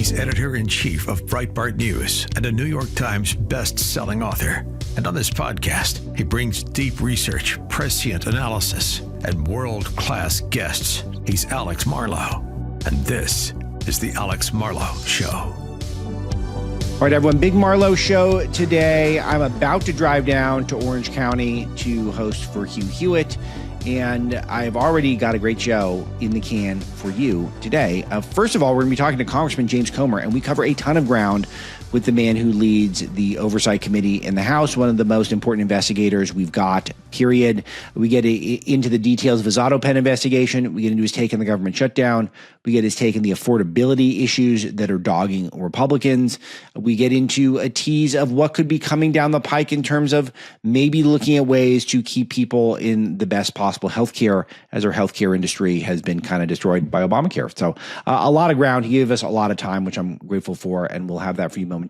He's editor-in-chief of Breitbart News and a New York Times best-selling author. And on this podcast, he brings deep research, prescient analysis, and world-class guests. He's Alex Marlow, and this is the Alex Marlow Show. All right, everyone, big Marlow Show today. I'm about to drive down to Orange County to host for Hugh Hewitt, and I've already got a great show in the can for you today. First of all, we're going to be talking to Congressman James Comer, and we cover a ton of ground with the man who leads the Oversight Committee in the House, one of the most important investigators we've got, period. We get into the details of his auto pen investigation. We get into his take on the government shutdown. We get his take on the affordability issues that are dogging Republicans. We get into a tease of what could be coming down the pike in terms of maybe looking at ways to keep people in the best possible healthcare, as our healthcare industry has been kind of destroyed by Obamacare. So a lot of ground. He gave us a lot of time, which I'm grateful for, and we'll have that for you momentarily.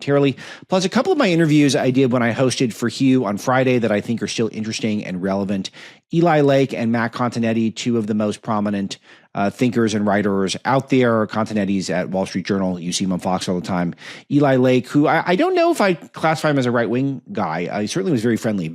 Plus a couple of my interviews I did when I hosted for Hugh on Friday that I think are still interesting and relevant. Eli Lake and Matt Contenetti, two of the most prominent thinkers and writers out there. Continetti's at Wall Street Journal. You see him on Fox all the time. Eli Lake, who I don't know if I classify him as a right-wing guy. He certainly was very friendly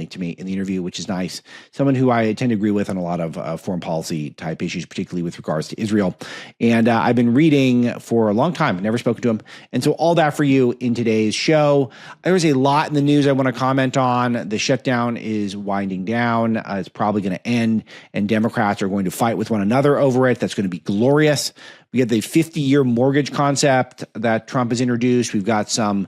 to me in the interview, which is nice. Someone who I tend to agree with on a lot of foreign policy type issues, particularly with regards to Israel. And I've been reading for a long time, never spoken to him. And so all that for you in today's show. There's a lot in the news I want to comment on. The shutdown is winding down. It's probably going to end, and Democrats are going to fight with one another over it. That's going to be glorious. We have the 50-year mortgage concept that Trump has introduced. We've got some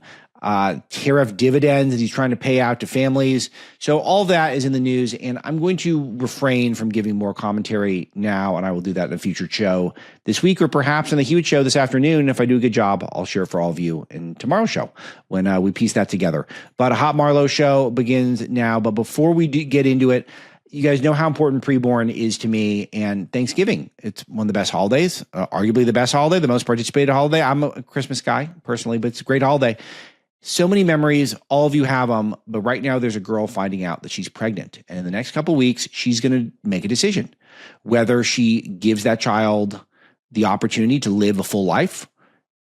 tariff dividends that he's trying to pay out to families. So all that is in the news, and I'm going to refrain from giving more commentary now, and I will do that in a future show this week or perhaps in the Hewitt show this afternoon. If I do a good job, I'll share it for all of you in tomorrow's show when we piece that together. But a hot Marlow show begins now. But before we get into it, you guys know how important Preborn is to me, and Thanksgiving. It's one of the best holidays, arguably the best holiday, the most participated holiday. I'm a Christmas guy personally, but it's a great holiday. So many memories, all of you have them, but right now there's a girl finding out that she's pregnant, and in the next couple of weeks, she's going to make a decision whether she gives that child the opportunity to live a full life,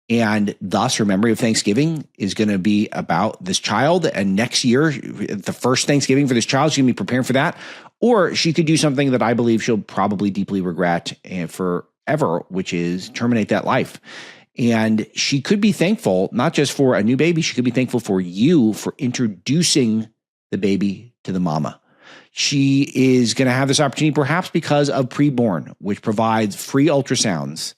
and thus her memory of Thanksgiving is going to be about this child. And next year, the first Thanksgiving for this child, she's going to be preparing for that. Or she could do something that I believe she'll probably deeply regret forever, which is terminate that life. And she could be thankful, not just for a new baby, she could be thankful for you for introducing the baby to the mama. She is going to have this opportunity perhaps because of Preborn, which provides free ultrasounds.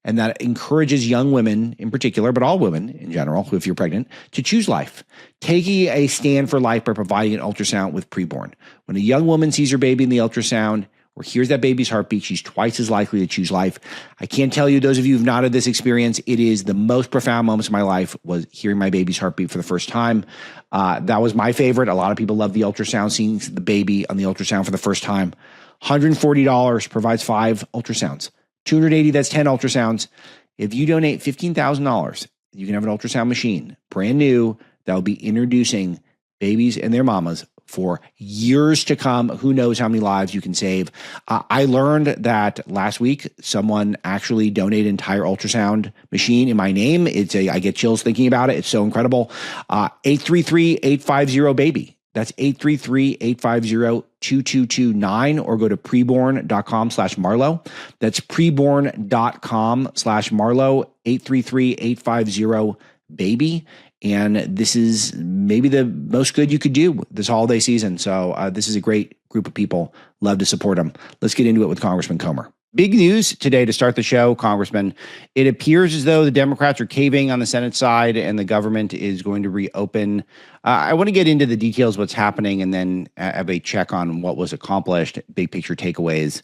And that encourages young women in particular, but all women in general, if you're pregnant, to choose life. Taking a stand for life by providing an ultrasound with Preborn. When a young woman sees her baby in the ultrasound or hears that baby's heartbeat, she's twice as likely to choose life. I can't tell you, those of you who've not had this experience, it is the most profound moments of my life was hearing my baby's heartbeat for the first time. That was my favorite. A lot of people love the ultrasound, seeing the baby on the ultrasound for the first time. $140 provides 5 ultrasounds. $280, that's 10 ultrasounds. If you donate $15,000, you can have an ultrasound machine, brand new, that will be introducing babies and their mamas for years to come. Who knows how many lives you can save. I learned that last week, someone actually donated an entire ultrasound machine in my name. I get chills thinking about it. It's so incredible. 833-850-BABY. That's 833-850-2229, or go to preborn.com/Marlow. That's preborn.com/Marlow, 833-850-BABY. And this is maybe the most good you could do this holiday season. So this is a great group of people. Love to support them. Let's get into it with Congressman Comer. Big news today to start the show, Congressman. It appears as though the Democrats are caving on the Senate side and the government is going to reopen. I want to get into the details of what's happening and then have a check on what was accomplished, big picture takeaways.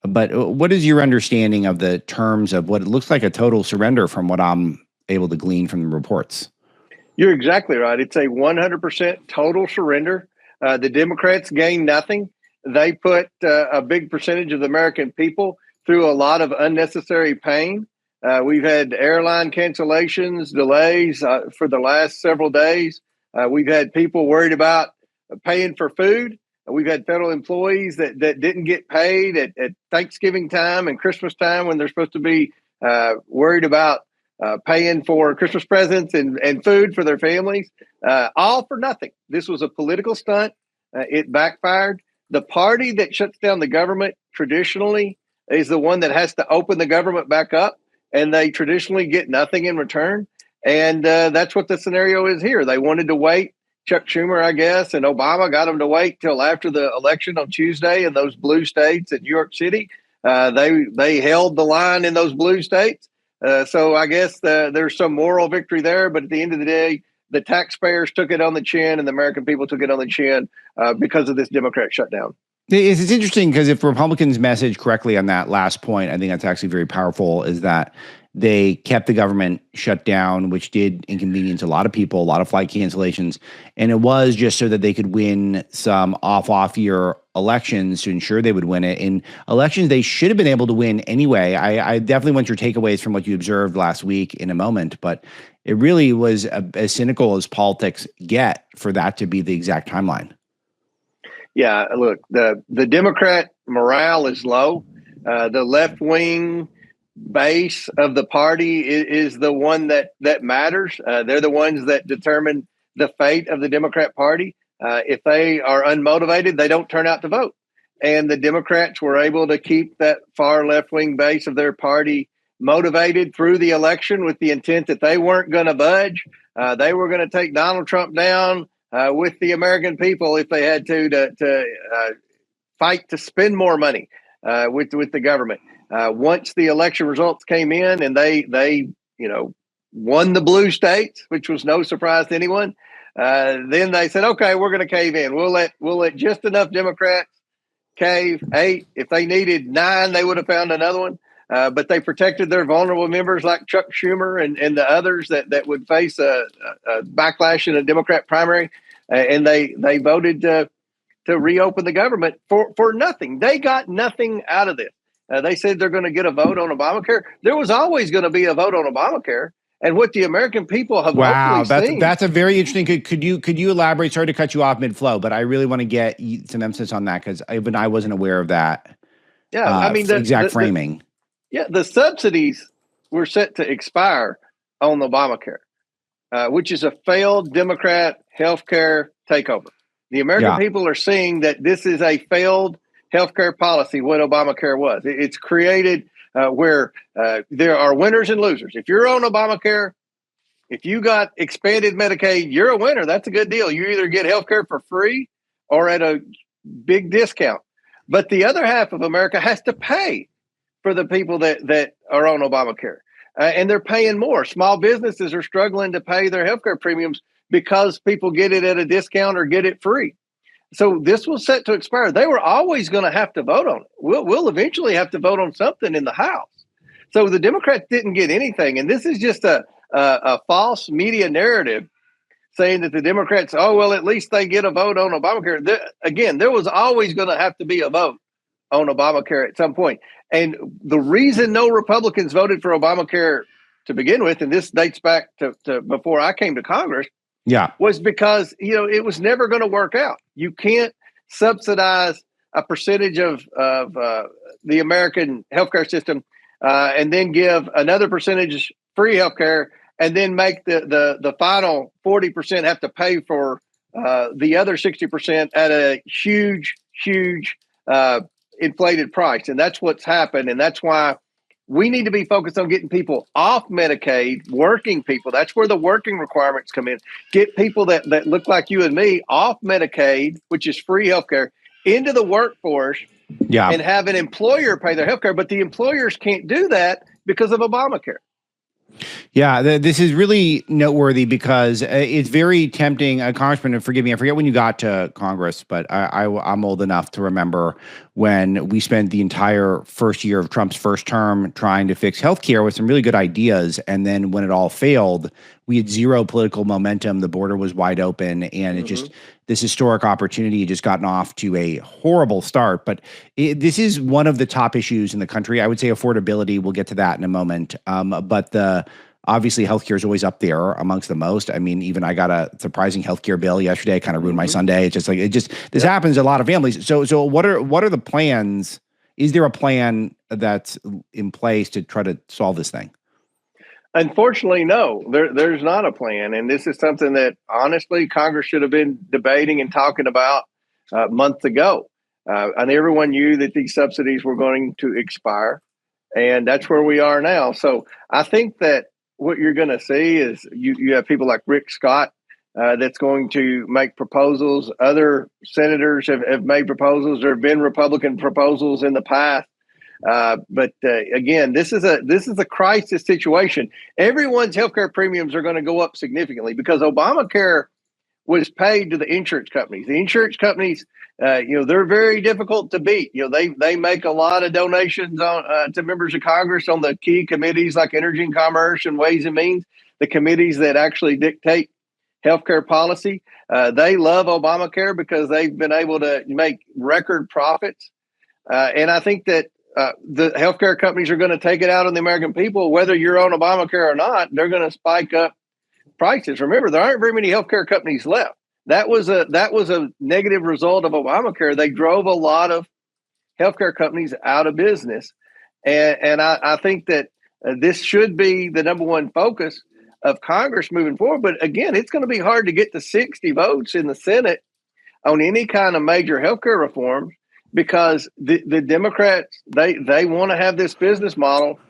But what is your understanding of the terms of what it looks like a total surrender from what I'm able to glean from the reports? You're exactly right. It's a 100% total surrender. The Democrats gain nothing. They put a big percentage of the American people through a lot of unnecessary pain. We've had airline cancellations, delays for the last several days. We've had people worried about paying for food. We've had federal employees that didn't get paid at Thanksgiving time and Christmas time when they're supposed to be worried about paying for Christmas presents and food for their families, all for nothing. This was a political stunt. It backfired. The party that shuts down the government traditionally is the one that has to open the government back up, and they traditionally get nothing in return. And that's what the scenario is here. They wanted to wait. Chuck Schumer, I guess, and Obama got them to wait till after the election on Tuesday in those blue states in New York City. They held the line in those blue states. So I guess there's some moral victory there. But at the end of the day, the taxpayers took it on the chin and the American people took it on the chin because of this Democrat shutdown. It's interesting because if Republicans message correctly on that last point, I think that's actually very powerful, is that they kept the government shut down, which did inconvenience a lot of people, a lot of flight cancellations. And it was just so that they could win some off year elections to ensure they would win it. In elections they should have been able to win anyway. I definitely want your takeaways from what you observed last week in a moment, but it really was as cynical as politics get for that to be the exact timeline. Yeah, look, the Democrat morale is low. The left wing base of the party is the one that matters. They're the ones that determine the fate of the Democrat Party. If they are unmotivated, they don't turn out to vote. And the Democrats were able to keep that far left wing base of their party motivated through the election with the intent that they weren't going to budge. They were going to take Donald Trump down with the American people if they had to fight to spend more money with the government. Once the election results came in and they won the blue states, which was no surprise to anyone, then they said, okay, we're going to cave in. We'll let just enough Democrats cave. 8. If they needed 9, they would have found another one. But they protected their vulnerable members like Chuck Schumer and the others that would face a backlash in a Democrat primary. And they voted to reopen the government for nothing. They got nothing out of this. They said they're going to get a vote on Obamacare. There was always going to be a vote on Obamacare. And what the American people have seen. That's a very interesting. Could you elaborate? Sorry to cut you off mid-flow, but I really want to get some emphasis on that because even I wasn't aware of that. Yeah, I mean the exact framing. The subsidies were set to expire on Obamacare, which is a failed Democrat healthcare takeover. The American people are seeing that this is a failed healthcare policy. What Obamacare was, it's created where there are winners and losers. If you're on Obamacare, if you got expanded Medicaid, you're a winner. That's a good deal. You either get healthcare for free or at a big discount. But the other half of America has to pay for the people that are on Obamacare. And they're paying more. Small businesses are struggling to pay their healthcare premiums because people get it at a discount or get it free. So this was set to expire. They were always going to have to vote on it. We'll eventually have to vote on something in the House. So the Democrats didn't get anything. And this is just a false media narrative saying that the Democrats, at least they get a vote on Obamacare. There was always going to have to be a vote on Obamacare at some point. And the reason no Republicans voted for Obamacare to begin with, and this dates back to before I came to Congress, was because, it was never going to work out. You can't subsidize a percentage of the American healthcare system and then give another percentage free healthcare and then make the final 40% have to pay for the other 60% at a huge inflated price. And that's what's happened. And that's why we need to be focused on getting people off Medicaid, working people. That's where the working requirements come in. Get people that look like you and me off Medicaid, which is free healthcare, into the workforce and have an employer pay their healthcare. But the employers can't do that because of Obamacare. Yeah, this is really noteworthy because it's very tempting. Congressman, forgive me, I forget when you got to Congress, but I'm old enough to remember when we spent the entire first year of Trump's first term trying to fix healthcare with some really good ideas. And then when it all failed, we had zero political momentum. The border was wide open, and it just this historic opportunity had just gotten off to a horrible start. But this is one of the top issues in the country. I would say affordability. We'll get to that in a moment. But obviously healthcare is always up there amongst the most. I mean, even I got a surprising healthcare bill yesterday, kind of ruined my Sunday. It's just like, this happens to a lot of families. So what are the plans? Is there a plan that's in place to try to solve this thing? Unfortunately, no, there's not a plan. And this is something that honestly Congress should have been debating and talking about months ago. And everyone knew that these subsidies were going to expire. And that's where we are now. So I think that what you're going to see is you have people like Rick Scott that's going to make proposals. Other senators have made proposals. There have been Republican proposals in the past. But again, this is a crisis situation. Everyone's healthcare premiums are going to go up significantly because Obamacare was paid to the insurance companies. The insurance companies, they're very difficult to beat. They make a lot of donations to members of Congress on the key committees like Energy and Commerce and Ways and Means, the committees that actually dictate healthcare policy. They love Obamacare because they've been able to make record profits. And I think that the healthcare companies are going to take it out on the American people, whether you're on Obamacare or not. They're going to spike up prices. Remember, there aren't very many healthcare companies left. That was a negative result of Obamacare. They drove a lot of healthcare companies out of business, and I think that this should be the number one focus of Congress moving forward. But again, it's going to be hard to get to 60 votes in the Senate on any kind of major healthcare reform because the Democrats they want to have this business model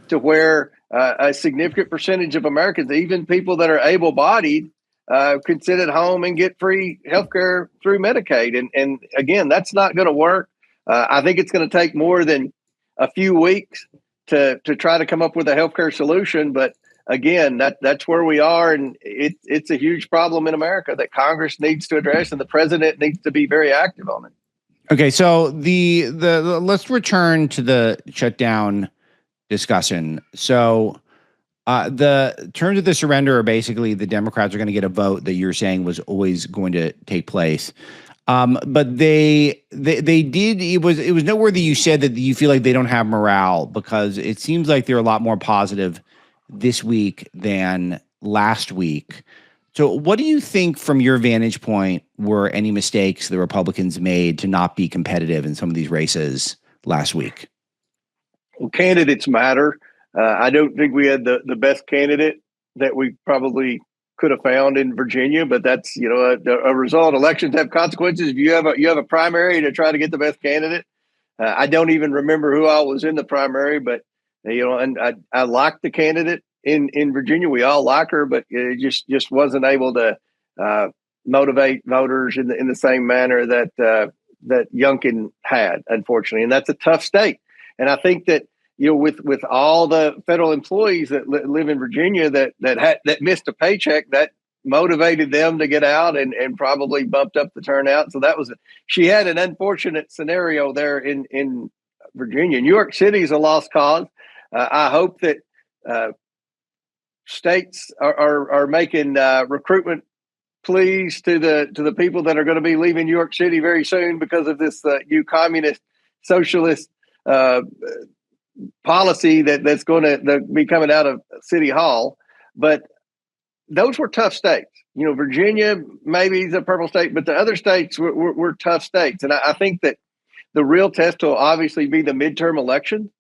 to where a significant percentage of Americans, even people that are able-bodied, can sit at home and get free health care through Medicaid. And again, that's not going to work. I think it's going to take more than a few weeks to try to come up with a healthcare solution. But again, that's where we are. And it's a huge problem in America that Congress needs to address, and the president needs to be very active on it. Okay, so the let's return to the shutdown discussion. So the terms of the surrender are basically the Democrats are going to get a vote that you're saying was always going to take place. But they did. It was noteworthy you said that you feel like they don't have morale because it seems like they're a lot more positive this week than last week. So what do you think from your vantage point were any mistakes the Republicans made to not be competitive in some of these races last week? Well, candidates matter. I don't think we had the best candidate that we probably could have found in Virginia, but that's a result. Elections have consequences. If you have a primary to try to get the best candidate, I don't even remember who all was in the primary, but and I liked the candidate in Virginia. We all like her, but it just wasn't able to motivate voters in the same manner that Youngkin had, unfortunately, and that's a tough state. And I think that with all the federal employees that live in Virginia that missed a paycheck, that motivated them to get out and probably bumped up the turnout. So she had an unfortunate scenario there in Virginia. New York City is a lost cause. I hope that states are making recruitment pleas to the people that are going to be leaving New York City very soon because of this new communist socialist policy that's going to be coming out of City Hall. But those were tough states. Virginia maybe is a purple state, but the other states were tough states. And I think that the real test will obviously be the midterm election.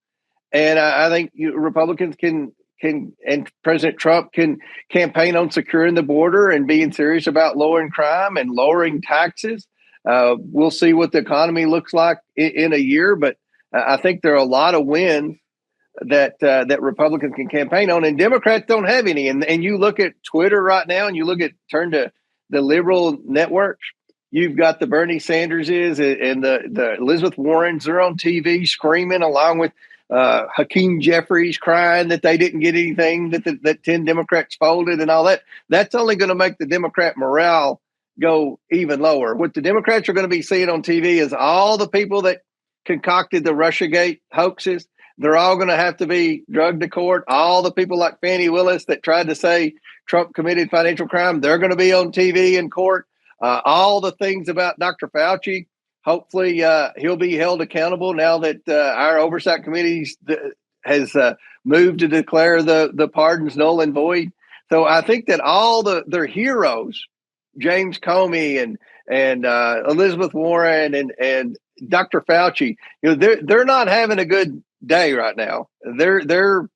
And I think Republicans can and President Trump can campaign on securing the border and being serious about lowering crime and lowering taxes. We'll see what the economy looks like in a year, but I think there are a lot of wins that Republicans can campaign on, and Democrats don't have any. And you look at Twitter right now, and you turn to the liberal networks. You've got the Bernie Sanderses and the Elizabeth Warrens. They're on TV screaming, along with Hakeem Jeffries crying that they didn't get anything, that 10 Democrats folded and all that. That's only going to make the Democrat morale go even lower. What the Democrats are going to be seeing on TV is all the people that concocted the Russiagate hoaxes. They're all going to have to be drugged to court. All the people like Fannie Willis that tried to say Trump committed financial crime, they're going to be on TV in court. All the things about Dr. Fauci, hopefully he'll be held accountable now that our oversight committee has moved to declare the pardons null and void. So I think that all their heroes, James Comey and Elizabeth Warren and Dr. Fauci, they're not having a good day right now. They're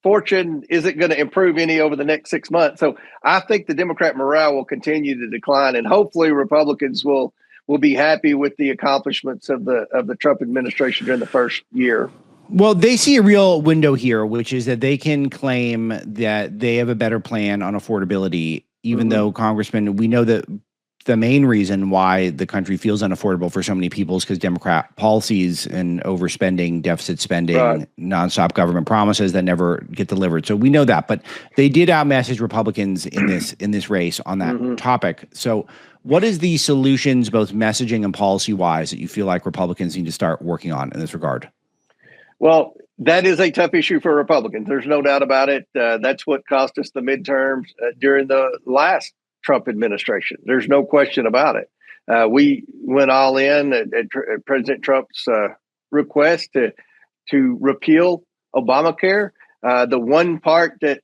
fortune isn't going to improve any over the next 6 months. So I think the Democrat morale will continue to decline, and hopefully Republicans will be happy with the accomplishments of the Trump administration during the first year. Well, they see a real window here, which is that they can claim that they have a better plan on affordability, even though, Congressman, we know that the main reason why the country feels unaffordable for so many people is because Democrat policies and overspending, deficit spending, nonstop government promises that never get delivered. So we know that, but they did outmessage Republicans in this race on that topic. So what is the solutions, both messaging and policy wise, that you feel like Republicans need to start working on in this regard? Well, that is a tough issue for Republicans. There's no doubt about it. That's what cost us the midterms during the last Trump administration. There's no question about it. We went all in at President Trump's request to repeal Obamacare. The one part that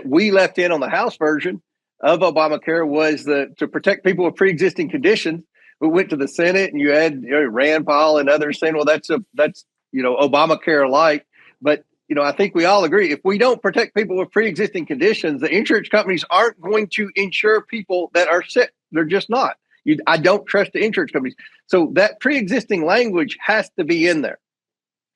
we left in on the House version of Obamacare was to protect people with pre-existing conditions. We went to the Senate, and you had Rand Paul and others saying, "Well, that's Obamacare light." But I think we all agree, if we don't protect people with pre-existing conditions, the insurance companies aren't going to insure people that are sick. They're just not. I don't trust the insurance companies. So that pre-existing language has to be in there.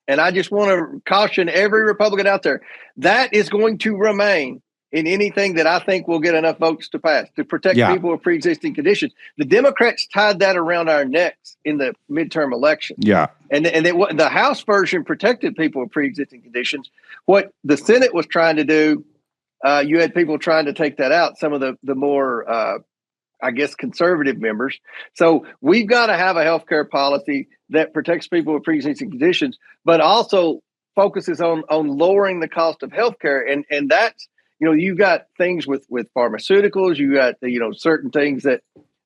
And I just want to caution every Republican out there, that is going to remain in anything that I think will get enough votes to pass, to protect people with pre-existing conditions. The Democrats tied that around our necks in the midterm election. Yeah. And the House version protected people with pre-existing conditions. What the Senate was trying to do, you had people trying to take that out, some of the more, I guess, conservative members. So we've got to have a healthcare policy that protects people with pre-existing conditions, but also focuses on lowering the cost of healthcare. And that's, you've got things with pharmaceuticals, you got, certain things that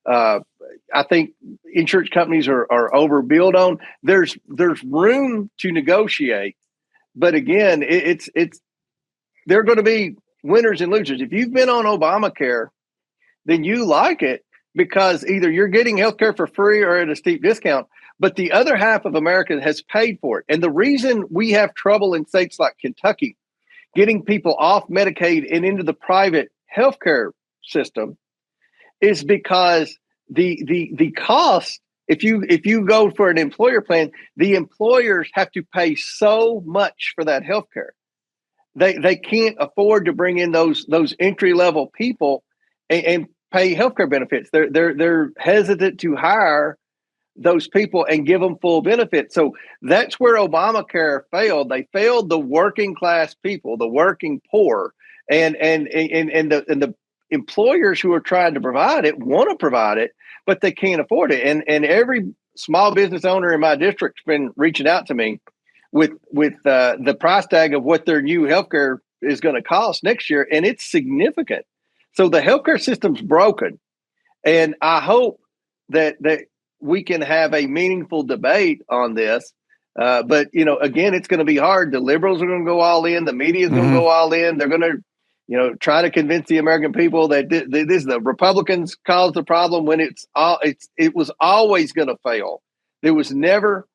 I think insurance companies are overbilled on. There's room to negotiate, but again, it's there are going to be winners and losers. If you've been on Obamacare, then you like it because either you're getting healthcare for free or at a steep discount, but the other half of America has paid for it. And the reason we have trouble in states like Kentucky getting people off Medicaid and into the private healthcare system is because the cost, if you go for an employer plan, the employers have to pay so much for that healthcare. They can't afford to bring in those entry level people and pay healthcare benefits. They're hesitant to hire those people and give them full benefits. So that's where Obamacare failed. They failed the working class people, the working poor, and the employers who are trying to provide it want to provide it, but they can't afford it. And every small business owner in my district's been reaching out to me with the price tag of what their new healthcare is going to cost next year, and it's significant. So the healthcare system's broken, and I hope that we can have a meaningful debate on this. But again, it's going to be hard. The liberals are going to go all in. The media is going to go all in. They're going to try to convince the American people that this the Republicans caused the problem when it was always going to fail. There was never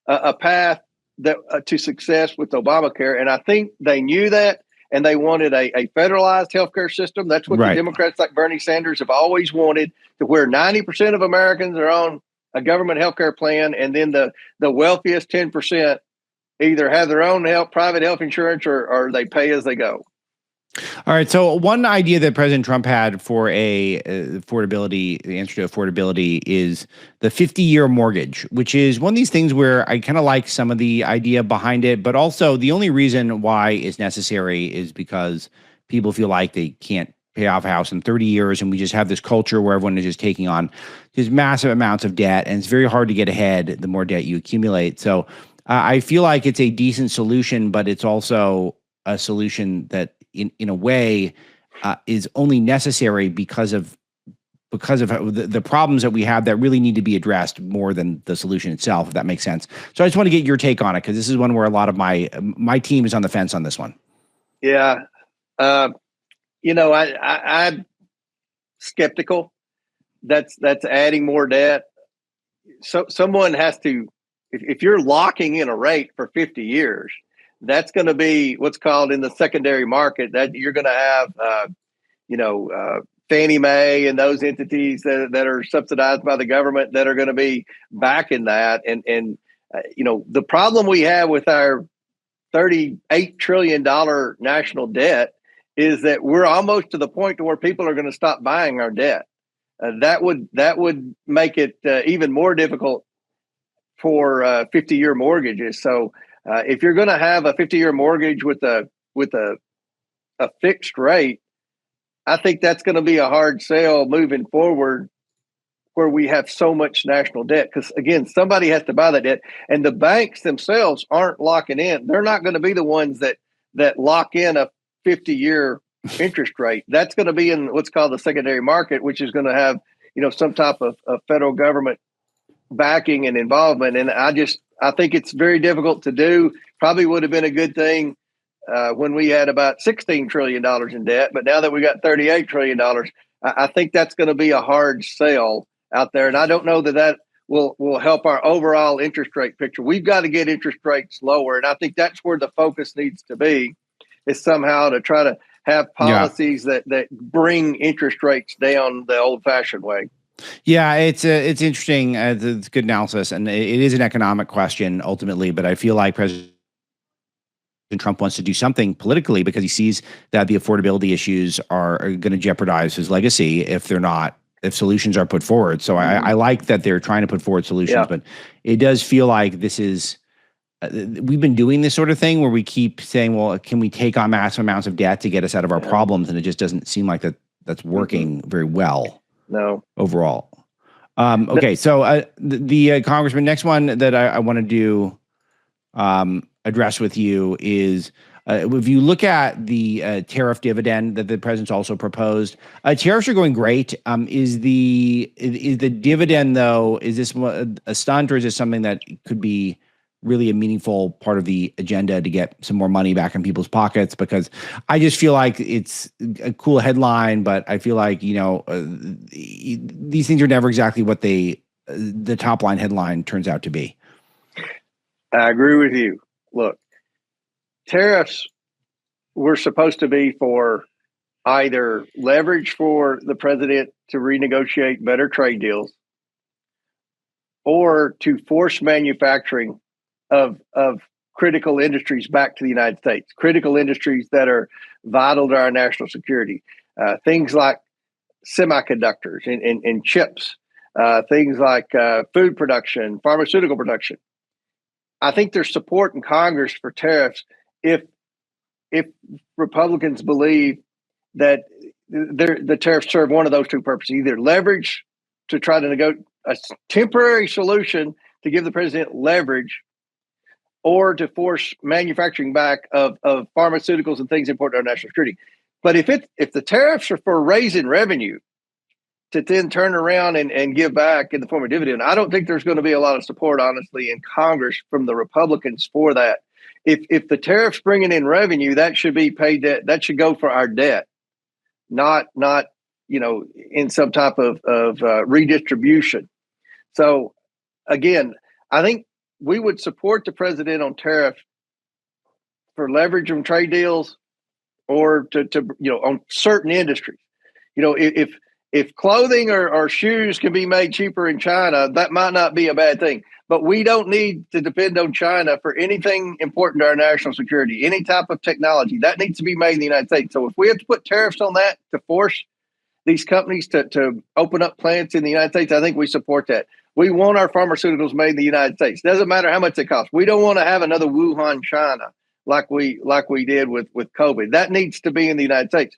a path to success with Obamacare, and I think they knew that. And they wanted a federalized healthcare system. That's what the Democrats like Bernie Sanders have always wanted, to where 90% of Americans are on a government healthcare plan, and then the wealthiest 10% either have their own private health insurance or they pay as they go. All right. So one idea that President Trump had for the answer to affordability is the 50-year mortgage, which is one of these things where I kind of like some of the idea behind it, but also the only reason why it's necessary is because people feel like they can't pay off a house in 30 years. And we just have this culture where everyone is just taking on these massive amounts of debt, and it's very hard to get ahead the more debt you accumulate. So I feel like it's a decent solution, but it's also a solution that in a way is only necessary because of the problems that we have that really need to be addressed more than the solution itself, if that makes sense. So I just want to get your take on it, because this is one where a lot of my team is on the fence on this one. Yeah. I'm skeptical that's adding more debt. So someone has to, if you're locking in a rate for 50 years, that's going to be what's called in the secondary market, that you're going to have, Fannie Mae and those entities that are subsidized by the government that are going to be backing that. And the problem we have with our $38 trillion national debt is that we're almost to the point to where people are going to stop buying our debt. That would make it even more difficult for 50-year mortgages. So if you're going to have a 50-year mortgage with a fixed rate, I think that's going to be a hard sell moving forward, where we have so much national debt. Because again, somebody has to buy that debt, and the banks themselves aren't locking in. They're not going to be the ones that lock in a 50-year interest rate. That's going to be in what's called the secondary market, which is going to have some type of federal government backing and involvement. And I think it's very difficult to do. Probably would have been a good thing when we had about $16 trillion in debt, but now that we got $38 trillion, I think that's going to be a hard sell out there. And I don't know that will help our overall interest rate picture. We've got to get interest rates lower. And I think that's where the focus needs to be, is somehow to try to have policies that bring interest rates down the old fashioned way. Yeah, it's interesting. It's good analysis, and it is an economic question ultimately, but I feel like President Trump wants to do something politically because he sees that the affordability issues are going to jeopardize his legacy if solutions are put forward. So I like that they're trying to put forward solutions, but it does feel like this is, we've been doing this sort of thing where we keep saying, well, can we take on massive amounts of debt to get us out of our problems? And it just doesn't seem like that's working very well. No. Overall. Okay. So the Congressman, next one that I want to do, address with you is if you look at the tariff dividend that the president's also proposed, tariffs are going great. Is the dividend, though, is this a stunt, or is this something that could be really a meaningful part of the agenda to get some more money back in people's pockets? Because I just feel like it's a cool headline, but I feel like, these things are never exactly what the top line headline turns out to be. I agree with you. Look, tariffs were supposed to be for either leverage for the president to renegotiate better trade deals, or to force manufacturing of critical industries back to the United States, critical industries that are vital to our national security. Things like semiconductors and chips, things like food production, pharmaceutical production. I think there's support in Congress for tariffs if Republicans believe that the tariffs serve one of those two purposes: either leverage to try to negotiate a temporary solution to give the president leverage, or to force manufacturing back of pharmaceuticals and things important to our national security. But if the tariffs are for raising revenue to then turn around and give back in the form of dividend, I don't think there's going to be a lot of support, honestly, in Congress from the Republicans for that. If the tariffs bringing in revenue, that should be paid debt. That should go for our debt, not in some type of redistribution. So again, I think we would support the president on tariffs for leverage on trade deals, or to on certain industries. If clothing or shoes can be made cheaper in China, that might not be a bad thing. But we don't need to depend on China for anything important to our national security. Any type of technology that needs to be made in the United States. So if we have to put tariffs on that to force these companies to open up plants in the United States, I think we support that. We want our pharmaceuticals made in the United States. Doesn't matter how much it costs. We don't want to have another Wuhan, China, like we did with COVID. That needs to be in the United States.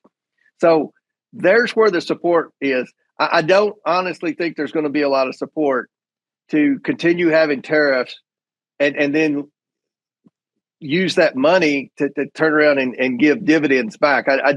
So there's where the support is. I don't honestly think there's going to be a lot of support to continue having tariffs and then use that money to turn around and give dividends back. I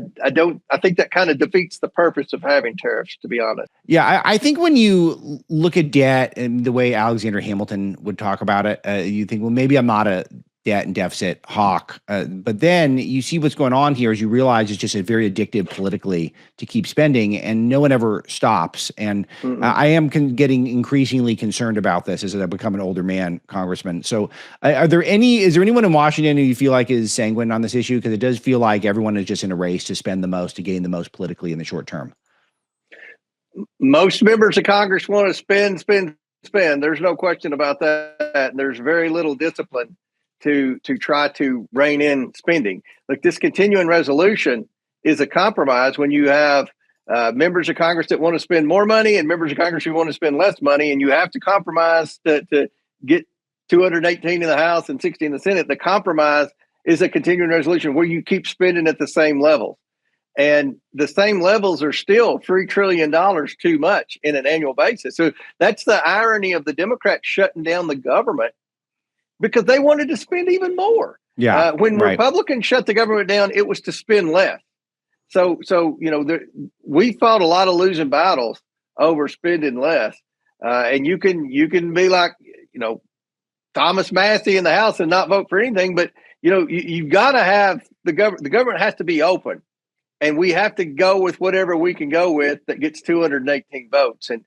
think that kind of defeats the purpose of having tariffs, to be honest. Yeah, I think when you look at debt and the way Alexander Hamilton would talk about it, you think, well, maybe I'm not a debt and deficit hawk. But then you see what's going on here is you realize it's just a very addictive politically to keep spending, and no one ever stops. And I am getting increasingly concerned about this as I become an older man, Congressman. So is there anyone in Washington who you feel like is sanguine on this issue? Because it does feel like everyone is just in a race to spend the most, to gain the most politically in the short term. Most members of Congress want to spend. There's no question about that. There's very little discipline to try to rein in spending. Like, this continuing resolution is a compromise when you have members of Congress that want to spend more money and members of Congress who want to spend less money, and you have to compromise to get 218 in the House and 60 in the Senate. The compromise is a continuing resolution where you keep spending at the same level. And the same levels are still $3 trillion too much in an annual basis. So that's the irony of the Democrats shutting down the government, because they wanted to spend even more. Yeah. When Republicans shut the government down, it was to spend less. So we fought a lot of losing battles over spending less. And you can be like, Thomas Massey in the House and not vote for anything, but you've got to have the government has to be open. And we have to go with whatever we can go with that gets 218 votes. And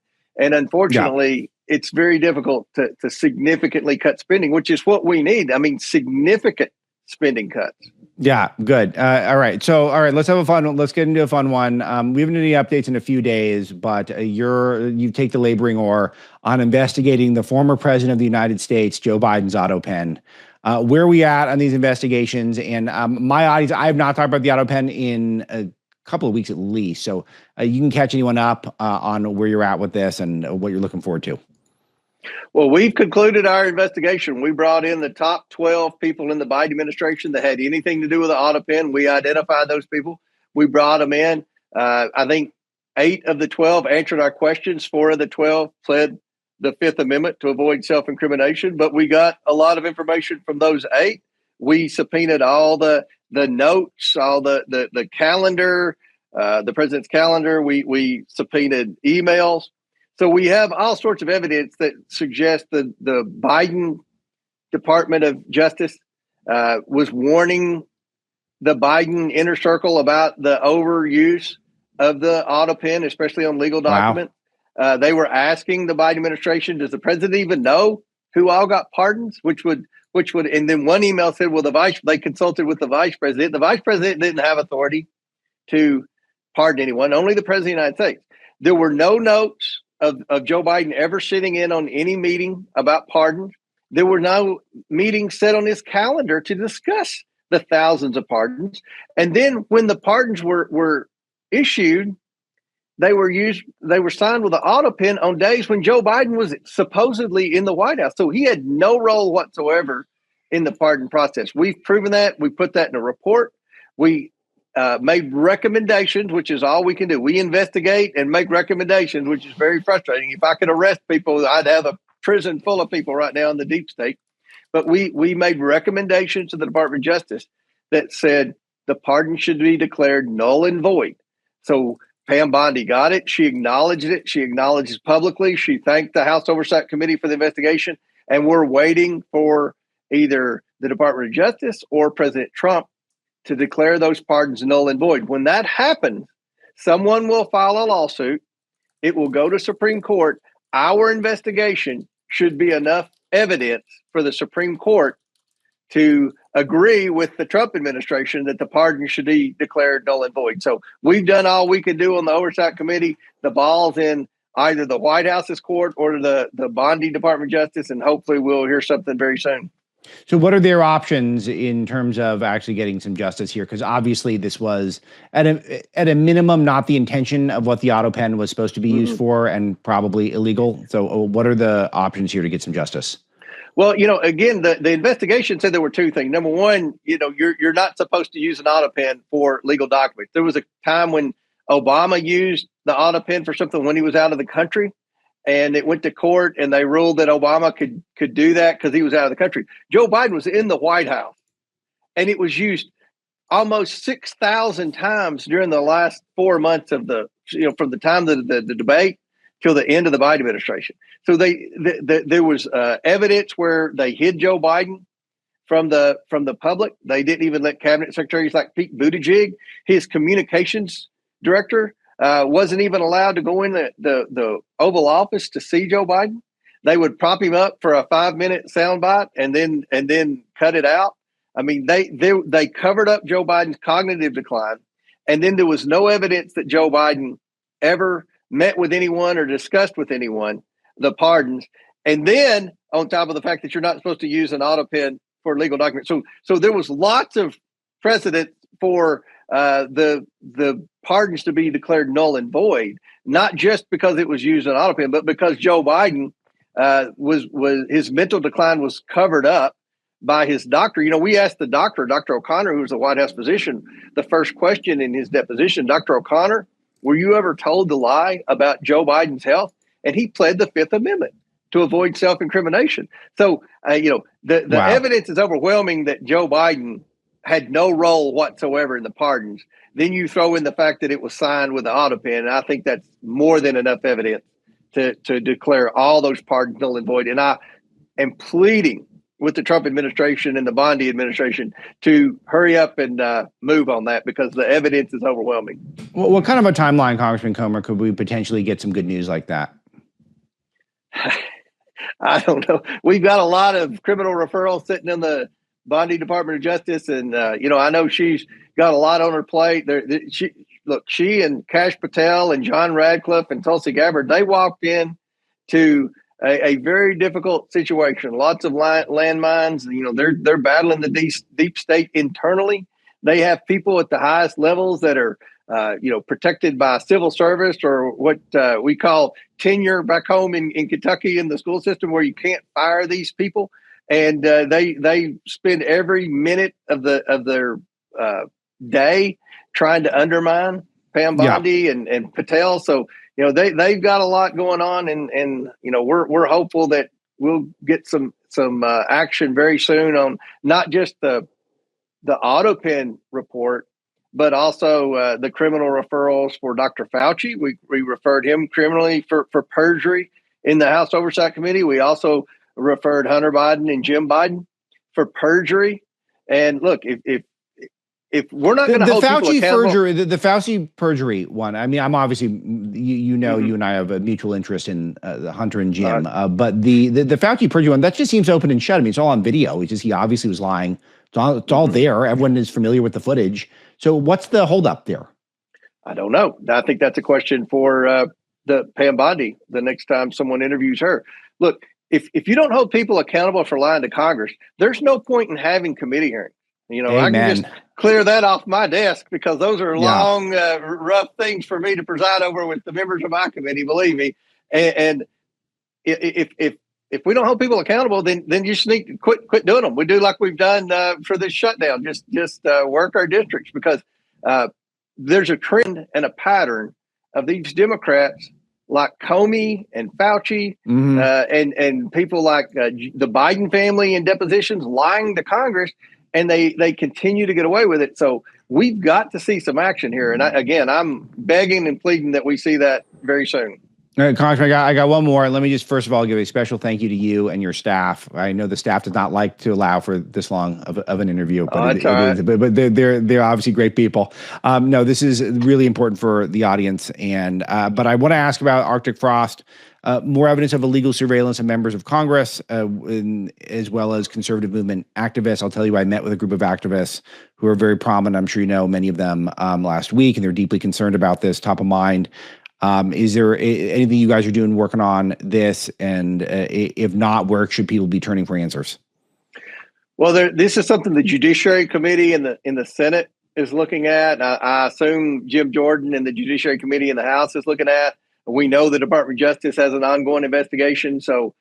unfortunately, it's very difficult to significantly cut spending, which is what we need. I mean, significant spending cuts. Yeah, good. All right. So, let's have a fun one. Let's get into a fun one. We haven't any updates in a few days, but you take the laboring oar on investigating the former president of the United States, Joe Biden's auto pen. Where are we at on these investigations? And my audience, I have not talked about the auto pen in a couple of weeks at least. So you can catch anyone up on where you're at with this and what you're looking forward to. Well, we've concluded our investigation. We brought in the top 12 people in the Biden administration that had anything to do with the auto pen. We identified those people. We brought them in. I think 8 of the 12 answered our questions. 4 of the 12 pled the Fifth Amendment to avoid self-incrimination, but we got a lot of information from those 8. We subpoenaed all the notes, all the calendar, the president's calendar. We subpoenaed emails. So we have all sorts of evidence that suggests the Biden Department of Justice was warning the Biden inner circle about the overuse of the auto pen, especially on legal documents. Wow. They were asking the Biden administration, does the president even know who all got pardons? Which would, and then one email said, well, they consulted with the vice president. The vice president didn't have authority to pardon anyone, only the president of the United States. There were no notes of Joe Biden ever sitting in on any meeting about pardons. There were no meetings set on his calendar to discuss the thousands of pardons. And then when the pardons were issued, they were signed with an auto pen on days when Joe Biden was supposedly in the White House. So he had no role whatsoever in the pardon process. We've proven that. We put that in a report. We made recommendations, which is all we can do. We investigate and make recommendations, which is very frustrating. If I could arrest people, I'd have a prison full of people right now in the deep state. But we made recommendations to the Department of Justice that said the pardon should be declared null and void. So Pam Bondi got it. She acknowledged it. She acknowledges publicly. She thanked the House Oversight Committee for the investigation. And we're waiting for either the Department of Justice or President Trump to declare those pardons null and void. When that happens, someone will file a lawsuit. It will go to Supreme Court. Our investigation should be enough evidence for the Supreme Court to agree with the Trump administration that the pardon should be declared null and void. So we've done all we can do on the Oversight Committee. The ball's in either the White House's court or the Bondi Department of Justice, and hopefully we'll hear something very soon. So what are their options in terms of actually getting some justice here? Because obviously this was at a minimum not the intention of what the auto pen was supposed to be used for, and probably illegal. So what are the options here to get some justice? Well, again, the investigation said there were 2 things. Number one, you're not supposed to use an auto pen for legal documents. There was a time when Obama used the auto pen for something when he was out of the country. And it went to court, and they ruled that Obama could do that because he was out of the country. Joe Biden was in the White House, and it was used almost 6,000 times during the last 4 months of from the time of the debate till the end of the Biden administration. So there was evidence where they hid Joe Biden from the public. They didn't even let cabinet secretaries like Pete Buttigieg, his communications director, wasn't even allowed to go in the Oval Office to see Joe Biden. They would prop him up for a 5-minute soundbite and then cut it out. I mean, they covered up Joe Biden's cognitive decline, and then there was no evidence that Joe Biden ever met with anyone or discussed with anyone the pardons. And then on top of the fact that you're not supposed to use an auto pen for legal documents, so there was lots of precedent for the pardons to be declared null and void, not just because it was used an auto pen, but because Joe Biden was his mental decline was covered up by his doctor. You know, we asked the doctor, Dr. O'Connor, who was a White House physician, the first question in his deposition, Dr. O'Connor, were you ever told to lie about Joe Biden's health? And he pled the Fifth Amendment to avoid self-incrimination. So, the Wow. evidence is overwhelming that Joe Biden had no role whatsoever in the pardons. Then you throw in the fact that it was signed with the auto pen, and I think that's more than enough evidence to declare all those pardons null and void. And I am pleading with the Trump administration and the Bondi administration to hurry up and move on that, because the evidence is overwhelming. Well, what kind of a timeline, Congressman Comer, could we potentially get some good news like that? I don't know. We've got a lot of criminal referrals sitting in the Bondi Department of Justice. And, I know she's got a lot on her plate. She and Kash Patel and John Radcliffe and Tulsi Gabbard, they walked in to a very difficult situation. Lots of landmines. They're battling the deep state internally. They have people at the highest levels that are, protected by civil service, or what we call tenure back home in Kentucky in the school system, where you can't fire these people. And they spend every minute of their day trying to undermine Pam Bondi and Patel. So, they've got a lot going on, and we're hopeful that we'll get some action very soon on not just the auto pen report, but also the criminal referrals for Dr. Fauci. We referred him criminally for perjury in the House Oversight Committee. We also referred Hunter Biden and Jim Biden for perjury. And look, if we're not going to hold people accountable, the Fauci perjury one. I mean, I'm obviously, you and I have a mutual interest in Hunter and Jim, but the Fauci perjury one, that just seems open and shut. I mean, it's all on video. He obviously was lying. It's all there. Everyone is familiar with the footage. So what's the holdup there? I don't know. I think that's a question for the Pam Bondi the next time someone interviews her. Look, if you don't hold people accountable for lying to Congress, there's no point in having committee hearings. Amen. I can just clear that off my desk, because those are long, rough things for me to preside over with the members of my committee, believe me. And if we don't hold people accountable, then you just need to quit doing them. We do like we've done for this shutdown. Just work our districts, because there's a trend and a pattern of these Democrats like Comey and Fauci and people like the Biden family in depositions lying to Congress, and they continue to get away with it. So we've got to see some action here. And I'm begging and pleading that we see that very soon. All right, Congressman, I got one more. Let me just first of all give a special thank you to you and your staff. I know the staff does not like to allow for this long of an interview, but but they're obviously great people. No, this is really important for the audience, and but I want to ask about Arctic frost. More evidence of illegal surveillance of members of Congress, as well as conservative movement activists. I'll tell you, I met with a group of activists who are very prominent. I'm sure you know many of them last week, and they're deeply concerned about this, top of mind. Is there anything you guys are doing working on this? And if not, where should people be turning for answers? Well, this is something the Judiciary Committee in the Senate is looking at. I assume Jim Jordan and the Judiciary Committee in the House is looking at. We know the Department of Justice has an ongoing investigation. So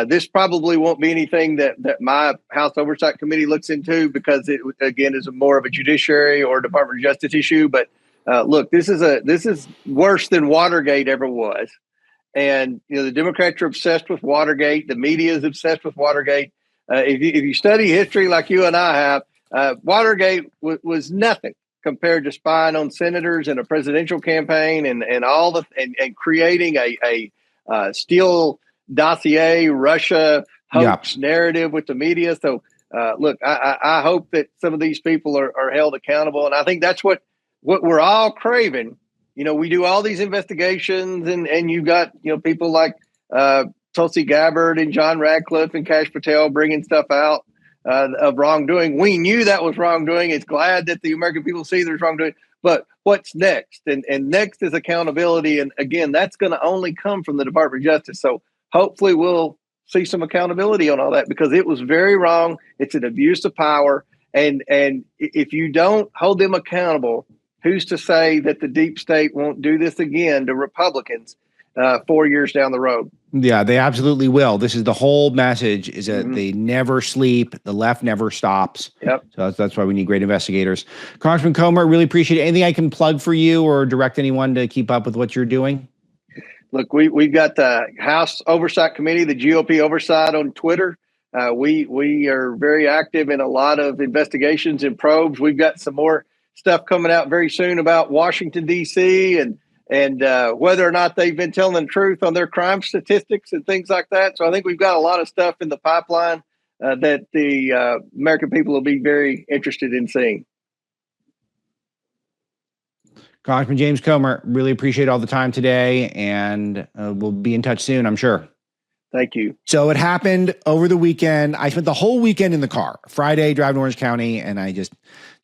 this probably won't be anything that my House Oversight Committee looks into, because it, again, is more of a Judiciary or Department of Justice issue. But look, this is worse than Watergate ever was. And, the Democrats are obsessed with Watergate. The media is obsessed with Watergate. If you study history like you and I have, Watergate was nothing compared to spying on senators in a presidential campaign and creating a Steele dossier, Russia hoax narrative with the media. So look, I hope that some of these people are held accountable. And I think that's what we're all craving. We do all these investigations and you've got, people like Tulsi Gabbard and John Radcliffe and Kash Patel bringing stuff out of wrongdoing. We knew that was wrongdoing. It's glad that the American people see there's wrongdoing. But what's next? And next is accountability. And again, that's going to only come from the Department of Justice. So hopefully we'll see some accountability on all that, because it was very wrong. It's an abuse of power. And if you don't hold them accountable, who's to say that the deep state won't do this again to Republicans 4 years down the road? Yeah, they absolutely will. This is the whole message, is that they never sleep. The left never stops. Yep. So that's why we need great investigators. Congressman Comer, really appreciate it. Anything I can plug for you or direct anyone to keep up with what you're doing? Look, we've got the House Oversight Committee, the GOP Oversight on Twitter. We are very active in a lot of investigations and probes. We've got some more stuff coming out very soon about Washington, D.C. and whether or not they've been telling the truth on their crime statistics and things like that. So I think we've got a lot of stuff in the pipeline that the American people will be very interested in seeing. Congressman James Comer, really appreciate all the time today, and we'll be in touch soon, I'm sure. Thank you. So it happened over the weekend. I spent the whole weekend in the car. Friday, driving to Orange County, and I just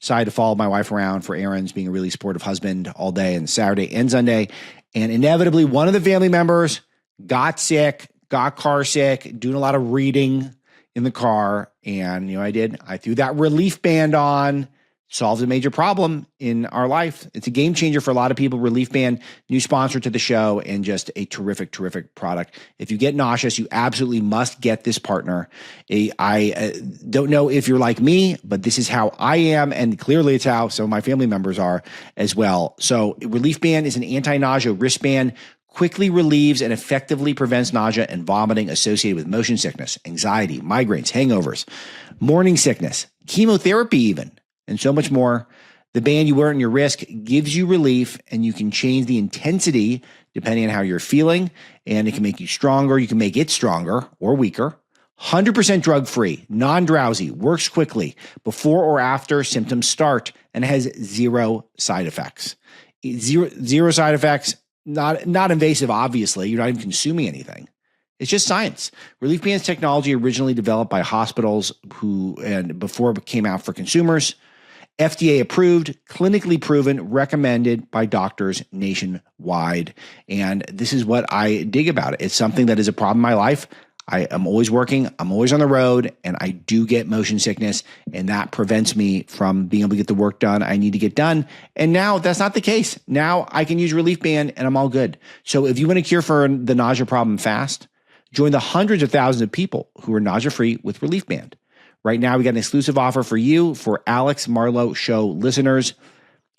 decided to follow my wife around for errands, being a really supportive husband all day, and Saturday and Sunday. And inevitably, one of the family members got sick, got car sick, doing a lot of reading in the car. And, I threw that relief band on, solved a major problem in our life. It's a game changer for a lot of people. Relief Band, new sponsor to the show, and just a terrific, terrific product. If you get nauseous, you absolutely must get this partner. I don't know if you're like me, but this is how I am, and clearly it's how some of my family members are as well. So Relief Band is an anti-nausea wristband, quickly relieves and effectively prevents nausea and vomiting associated with motion sickness, anxiety, migraines, hangovers, morning sickness, chemotherapy even, and so much more. The band you wear on your wrist gives you relief, and you can change the intensity depending on how you're feeling, and it can make you stronger. You can make it stronger or weaker. 100% drug-free, non-drowsy, works quickly before or after symptoms start, and has zero side effects. Zero side effects, not invasive, obviously. You're not even consuming anything. It's just science. Relief Band's technology originally developed by hospitals and before it came out for consumers. FDA approved, clinically proven, recommended by doctors nationwide. And this is what I dig about it. It's something that is a problem in my life. I am always working. I'm always on the road, and I do get motion sickness, and that prevents me from being able to get the work done I need to get done. And now that's not the case. Now I can use Relief Band, and I'm all good. So if you want a cure for the nausea problem fast, join the hundreds of thousands of people who are nausea-free with Relief Band. Right now, we got an exclusive offer for you, for Alex Marlow Show listeners.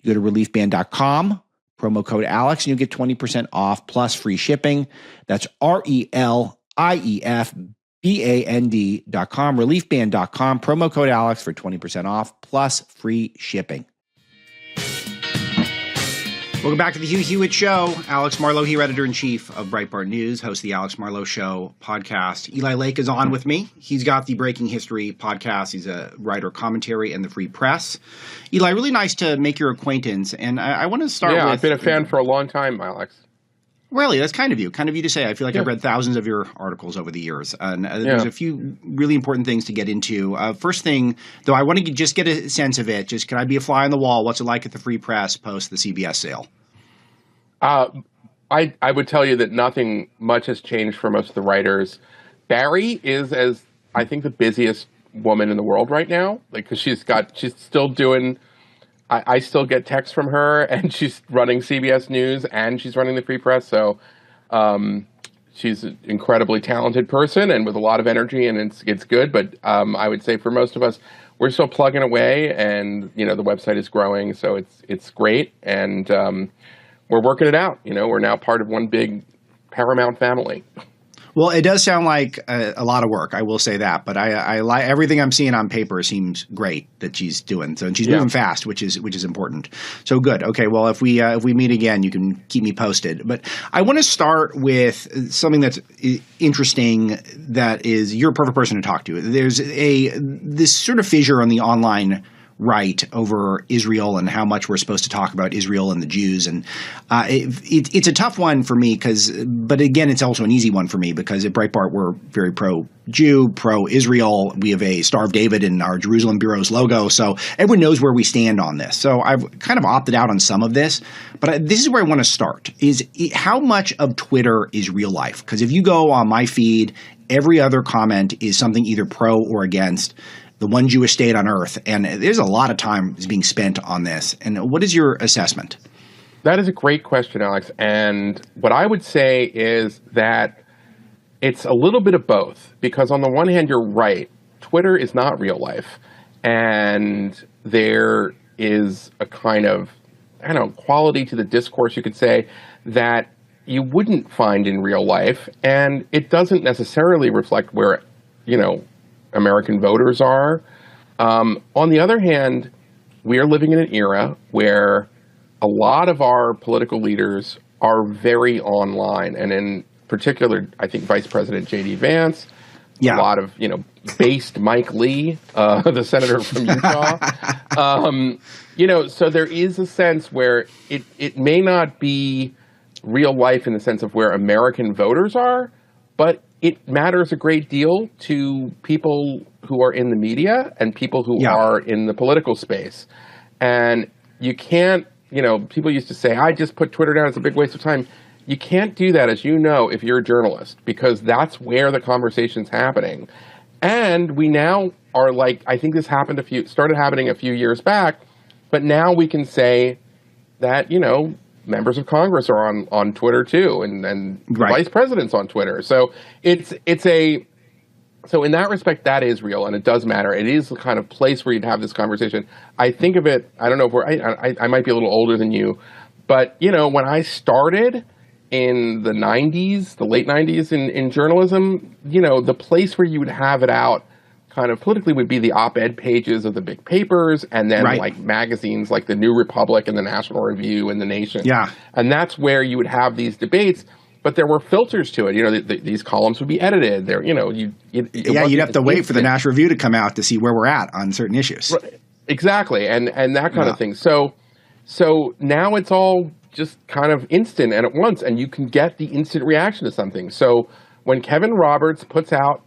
You go to reliefband.com, promo code Alex, and you'll get 20% off plus free shipping. That's RELIEFBAND.com, reliefband.com, promo code Alex for 20% off plus free shipping. Welcome back to the Hugh Hewitt Show. Alex Marlow here, editor-in-chief of Breitbart News, host of the Alex Marlow Show podcast. Eli Lake is on with me. He's got the Breaking History podcast. He's a writer, commentary, and the Free Press. Eli, really nice to make your acquaintance. And I want to start with... Yeah, I've been a fan for a long time, Alex. Really? That's kind of you. Kind of you to say. I feel like I've read thousands of your articles over the years. And there's a few really important things to get into. First thing, though, I want to just get a sense of it. Just, can I be a fly on the wall? What's it like at the Free Press post the CBS sale? I would tell you that nothing much has changed for most of the writers. Barry is, as I think, the busiest woman in the world right now. Like, because she's still doing... I still get texts from her, and she's running CBS News, and she's running the Free Press. So she's an incredibly talented person and with a lot of energy, and it's good. But I would say for most of us, we're still plugging away, and the website is growing, so it's great, and we're working it out. We're now part of one big Paramount family. Well, it does sound like a lot of work. I will say that, but I like everything I'm seeing on paper. Seems great that she's doing so, and she's moving fast, which is important. So good. Okay, well, if we meet again, you can keep me posted. But I want to start with something that's interesting. That is, you're a perfect person to talk to. There's this sort of fissure on the online right over Israel and how much we're supposed to talk about Israel and the Jews. And it's a tough one for me but again, it's also an easy one for me because at Breitbart, we're very pro-Jew, pro-Israel. We have a Star of David in our Jerusalem Bureau's logo. So everyone knows where we stand on this. So I've kind of opted out on some of this, but this is where I want to start is how much of Twitter is real life? Because if you go on my feed, every other comment is something either pro or against the one Jewish state on earth. And there's a lot of time is being spent on this. And what is your assessment? That is a great question, Alex. And what I would say is that it's a little bit of both. Because on the one hand, you're right. Twitter is not real life. And there is a kind of, quality to the discourse, you could say, that you wouldn't find in real life. And it doesn't necessarily reflect where, American voters are. On the other hand, we are living in an era where a lot of our political leaders are very online. And in particular, I think Vice President J.D. Vance, a lot of, based Mike Lee, the senator from Utah. So there is a sense where it may not be real life in the sense of where American voters are, but it matters a great deal to people who are in the media and people who are in the political space. And you can't, people used to say, I just put Twitter down, it's a big waste of time. You can't do that, as you know, if you're a journalist, because that's where the conversation's happening. And we now are I think this started happening a few years back, but now we can say that, members of Congress are on Twitter too, and the vice president's on Twitter. So so in that respect, that is real, and it does matter. It is the kind of place where you'd have this conversation. I think of it, I don't know if I might be a little older than you, but when I started in the 90s, the late 90s in journalism, the place where you would have it out kind of politically would be the op-ed pages of the big papers, and then magazines like the New Republic and the National Review and the Nation. Yeah. And that's where you would have these debates, but there were filters to it. These columns would be edited. There, you'd have to wait for the National Review to come out to see where we're at on certain issues. Right. Exactly. And that kind of thing. So now it's all just kind of instant and at once, and you can get the instant reaction to something. So when Kevin Roberts puts out,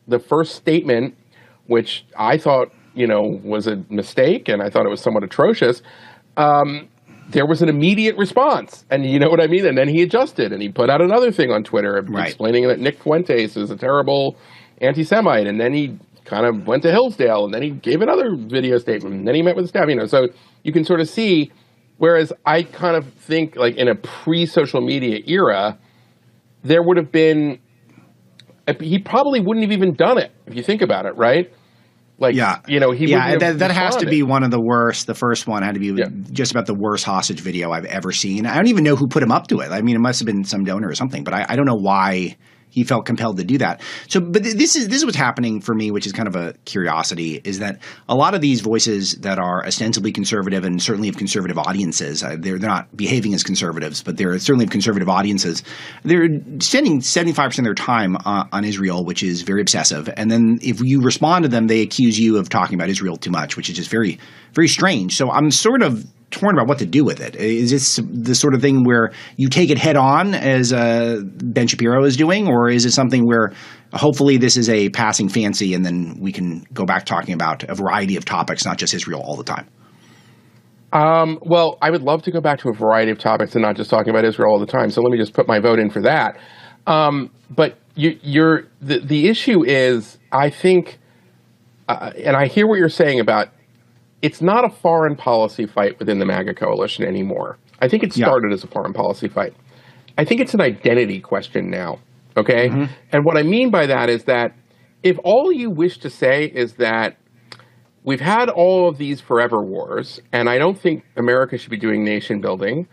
the first statement, which I thought, was a mistake, and I thought it was somewhat atrocious, there was an immediate response. And you know what I mean? And then he adjusted, and he put out another thing on Twitter explaining that Nick Fuentes is a terrible anti-Semite. And then he kind of went to Hillsdale, and then he gave another video statement, and then he met with the staff. So you can sort of see, whereas I kind of think, in a pre-social media era, there would have been... He probably wouldn't have even done it if you think about it, right? That has to be one of the worst. The first one had to be just about the worst hostage video I've ever seen. I don't even know who put him up to it. I mean, it must have been some donor or something, but I don't know why he felt compelled to do that. So, but this is what's happening for me, which is kind of a curiosity, is that a lot of these voices that are ostensibly conservative and certainly of conservative audiences, they're not behaving as conservatives, but they're certainly of conservative audiences. They're spending 75% of their time on Israel, which is very obsessive. And then if you respond to them, they accuse you of talking about Israel too much, which is just very, very strange. So I'm sort of torn about what to do with it. Is this the sort of thing where you take it head on, as Ben Shapiro is doing, or is it something where hopefully this is a passing fancy and then we can go back talking about a variety of topics, not just Israel all the time? Well, I would love to go back to a variety of topics and not just talking about Israel all the time. So let me just put my vote in for that. But the issue is, I think, and I hear what you're saying about, it's not a foreign policy fight within the MAGA coalition anymore. I think it started as a foreign policy fight. I think it's an identity question now, okay? Mm-hmm. And what I mean by that is that if all you wish to say is that we've had all of these forever wars, and I don't think America should be doing nation building,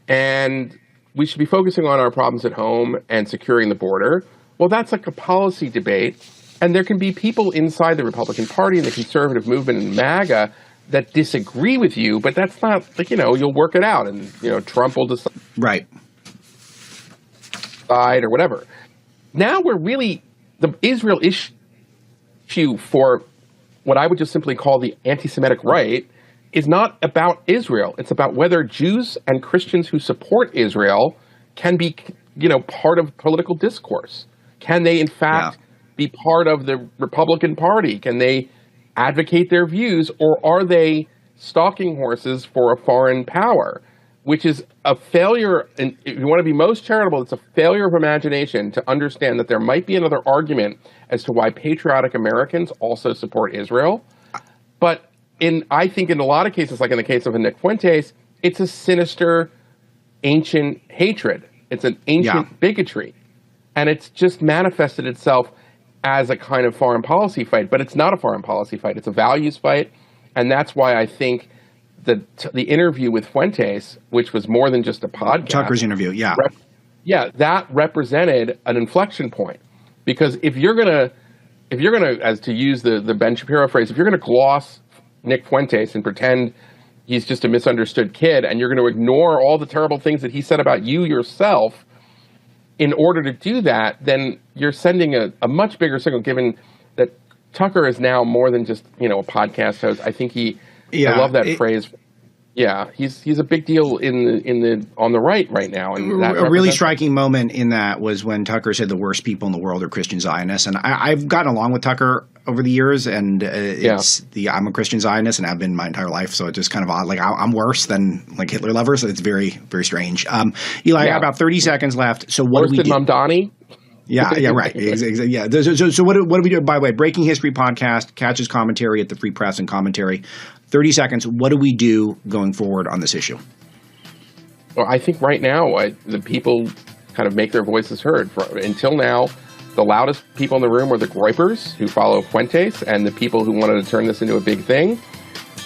and we should be focusing on our problems at home and securing the border. Well, that's like a policy debate. And there can be people inside the Republican Party and the conservative movement and MAGA that disagree with you, but that's not like, you'll work it out and, Trump will decide. Right. Or whatever. Now we're really, the Israel issue for what I would just simply call the anti-Semitic right is not about Israel. It's about whether Jews and Christians who support Israel can be, part of political discourse. Can they, in fact, be part of the Republican Party? Can they advocate their views, or are they stalking horses for a foreign power? Which is a failure, and if you want to be most charitable, it's a failure of imagination to understand that there might be another argument as to why patriotic Americans also support Israel. But I think in a lot of cases, like in the case of Nick Fuentes, it's a sinister, ancient hatred. It's an ancient bigotry. And it's just manifested itself as a kind of foreign policy fight. But it's not a foreign policy fight. It's a values fight. And that's why I think the interview with Fuentes, which was more than just a podcast. Tucker's interview, that represented an inflection point. Because if you're gonna, as to use the Ben Shapiro phrase, if you're gonna gloss Nick Fuentes and pretend he's just a misunderstood kid, and you're going to ignore all the terrible things that he said about you yourself, in order to do that, then you're sending a much bigger signal, given that Tucker is now more than just, a podcast host. I think I love that phrase. Yeah, he's a big deal on the right now. And a really striking moment in that was when Tucker said the worst people in the world are Christian Zionists. And I've gotten along with Tucker over the years, and I'm a Christian Zionist and have been my entire life. So it's just kind of odd. Like I'm worse than like Hitler lovers. So it's very, very strange. Eli, I got about 30 seconds left. So what worse do we than Mamdani? Yeah, right. Yeah. So what do we do? By the way, Breaking History podcast, catch his commentary at the Free Press and Commentary. 30 seconds. What do we do going forward on this issue? Well, I think right now the people kind of make their voices heard. Until now, the loudest people in the room were the Groypers who follow Fuentes and the people who wanted to turn this into a big thing.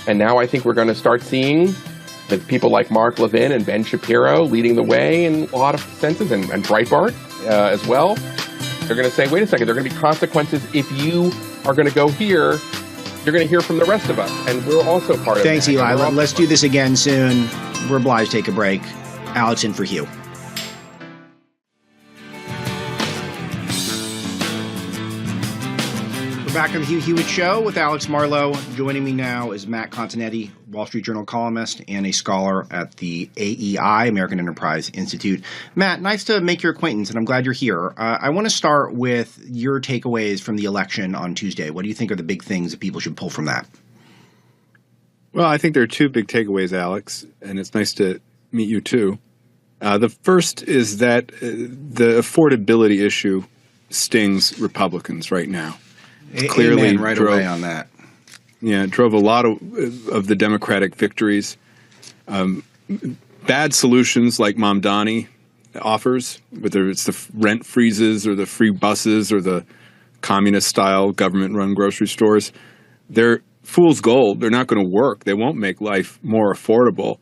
And now I think we're going to start seeing the people like Mark Levin and Ben Shapiro leading the way in a lot of senses, and Breitbart as well. They're going to say, wait a second, there are going to be consequences if you are going to go here. You're going to hear from the rest of us, and we're also part of it. Thanks, Eli. Let's do this again soon. We're obliged to take a break. Alex in for Hugh. We're back on the Hugh Hewitt Show with Alex Marlow. Joining me now is Matt Contenetti, Wall Street Journal columnist and a scholar at the AEI, American Enterprise Institute. Matt, nice to make your acquaintance, and I'm glad you're here. I want to start with your takeaways from the election on Tuesday. What do you think are the big things that people should pull from that? Well, I think there are two big takeaways, Alex, and it's nice to meet you too. The first is that the affordability issue stings Republicans right now. Clearly, right away on that. Yeah, it drove a lot of the Democratic victories. Bad solutions like Mamdani offers, whether it's the rent freezes or the free buses or the communist-style government-run grocery stores, they're fool's gold. They're not going to work. They won't make life more affordable.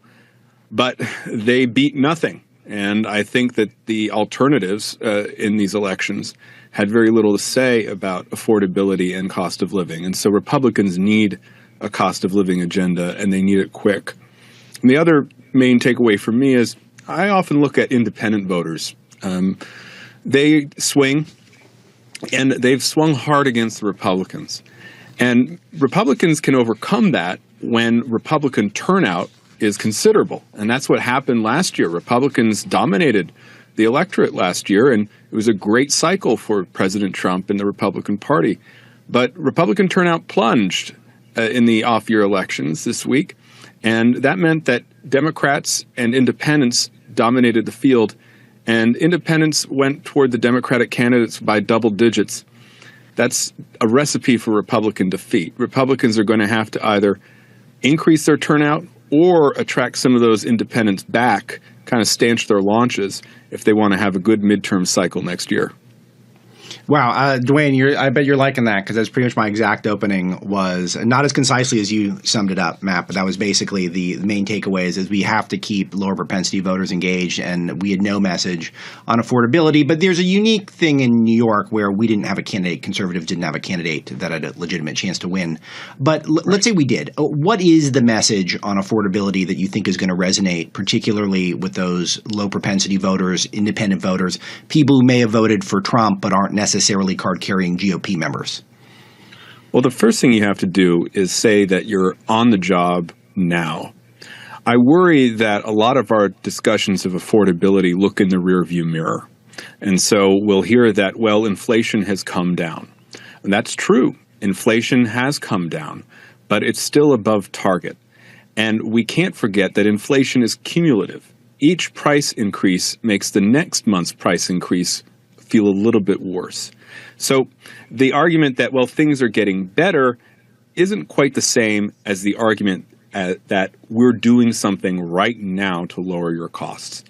But they beat nothing. And I think that the alternatives in these elections had very little to say about affordability and cost of living. And so Republicans need a cost of living agenda, and they need it quick. And the other main takeaway for me is I often look at independent voters. They swing, and they've swung hard against the Republicans. And Republicans can overcome that when Republican turnout is considerable. And that's what happened last year. Republicans dominated the electorate last year, and it was a great cycle for President Trump and the Republican Party. But Republican turnout plunged in the off-year elections this week, and that meant that Democrats and independents dominated the field, and independents went toward the Democratic candidates by double digits. That's a recipe for Republican defeat. Republicans are going to have to either increase their turnout or attract some of those independents back, kind of stanch their launches if they want to have a good midterm cycle next year. Wow, Dwayne, I bet you're liking that, because that's pretty much my exact opening. Was not as concisely as you summed it up, Matt, but that was basically the main takeaways is we have to keep lower propensity voters engaged, and we had no message on affordability. But there's a unique thing in New York where we didn't have a candidate, conservatives didn't have a candidate that had a legitimate chance to win. But let's say we did. What is the message on affordability that you think is going to resonate, particularly with those low propensity voters, independent voters, people who may have voted for Trump but aren't necessarily card-carrying GOP members? Well, the first thing you have to do is say that you're on the job now. I worry that a lot of our discussions of affordability look in the rearview mirror. And so we'll hear that, well, inflation has come down. And that's true. Inflation has come down, but it's still above target. And we can't forget that inflation is cumulative. Each price increase makes the next month's price increase feel a little bit worse. So the argument that, well, things are getting better isn't quite the same as the argument that we're doing something right now to lower your costs.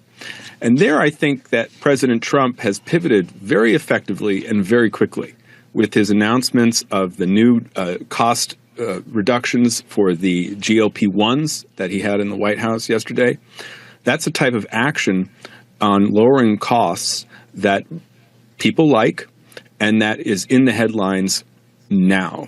And there I think that President Trump has pivoted very effectively and very quickly with his announcements of the new cost reductions for the GLP-1s that he had in the White House yesterday. That's a type of action on lowering costs that people like, and that is in the headlines now.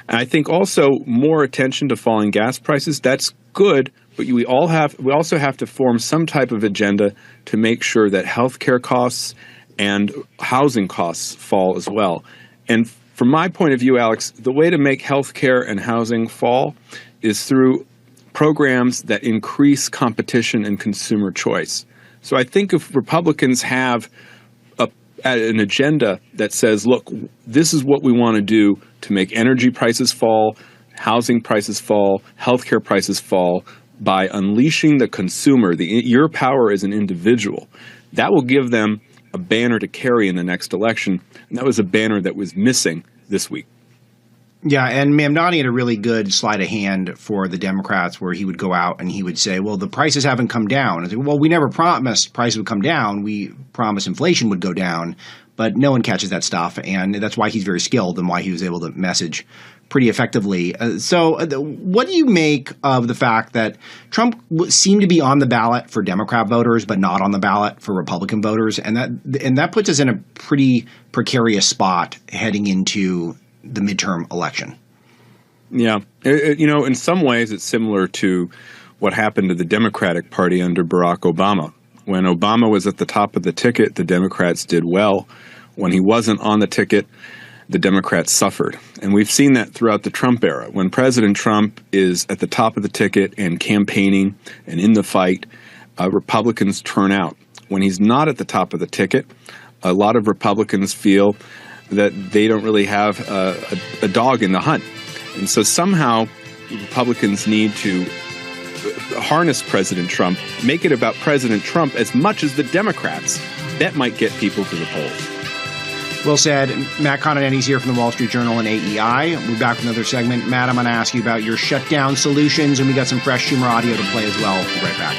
And I think also more attention to falling gas prices. That's good, but we also have to form some type of agenda to make sure that healthcare costs and housing costs fall as well. And from my point of view, Alex, the way to make healthcare and housing fall is through programs that increase competition and consumer choice. So I think if Republicans have an agenda that says, look, this is what we want to do to make energy prices fall, housing prices fall, healthcare prices fall, by unleashing the consumer, your power as an individual, that will give them a banner to carry in the next election. And that was a banner that was missing this week. Yeah, and Mamdani had a really good sleight of hand for the Democrats where he would go out and he would say, well, the prices haven't come down. Like, well, we never promised prices would come down. We promised inflation would go down, but no one catches that stuff. And that's why he's very skilled and why he was able to message pretty effectively. So what do you make of the fact that Trump seemed to be on the ballot for Democrat voters, but not on the ballot for Republican voters? And that puts us in a pretty precarious spot heading into the midterm election. Yeah. In some ways, it's similar to what happened to the Democratic Party under Barack Obama. When Obama was at the top of the ticket, the Democrats did well. When he wasn't on the ticket, the Democrats suffered. And we've seen that throughout the Trump era. When President Trump is at the top of the ticket and campaigning and in the fight, Republicans turn out. When he's not at the top of the ticket, a lot of Republicans feel that they don't really have a dog in the hunt. And so somehow Republicans need to harness President Trump, make it about President Trump as much as the Democrats. That might get people to the polls. Well said. Matt Contenetti's here from the Wall Street Journal and AEI. We're back with another segment. Matt, I'm going to ask you about your shutdown solutions, and we got some fresh Schumer audio to play as well. We'll be right back.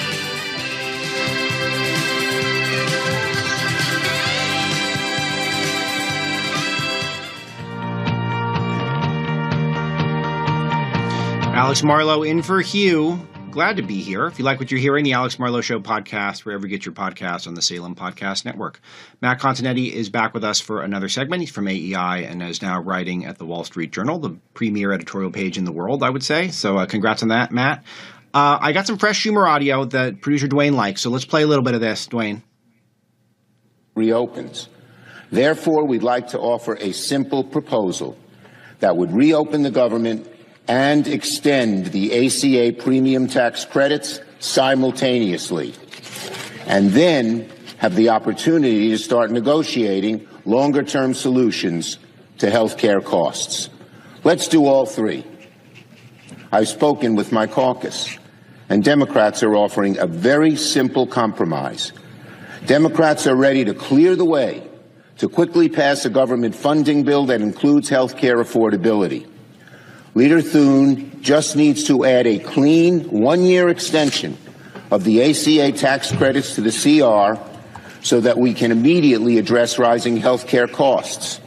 Alex Marlow in for Hugh. Glad to be here. If you like what you're hearing, the Alex Marlow Show podcast, wherever you get your podcasts on the Salem Podcast Network. Matt Contenetti is back with us for another segment. He's from AEI and is now writing at the Wall Street Journal, the premier editorial page in the world, I would say. So congrats on that, Matt. I got some fresh Schumer audio that producer Dwayne likes, so let's play a little bit of this. Dwayne. Reopens. Therefore, we'd like to offer a simple proposal that would reopen the government and extend the ACA premium tax credits simultaneously, and then have the opportunity to start negotiating longer-term solutions to health care costs. Let's do all three. I've spoken with my caucus, and Democrats are offering a very simple compromise. Democrats are ready to clear the way to quickly pass a government funding bill that includes health care affordability. Leader Thune just needs to add a clean one-year extension of the ACA tax credits to the CR so that we can immediately address rising health care costs.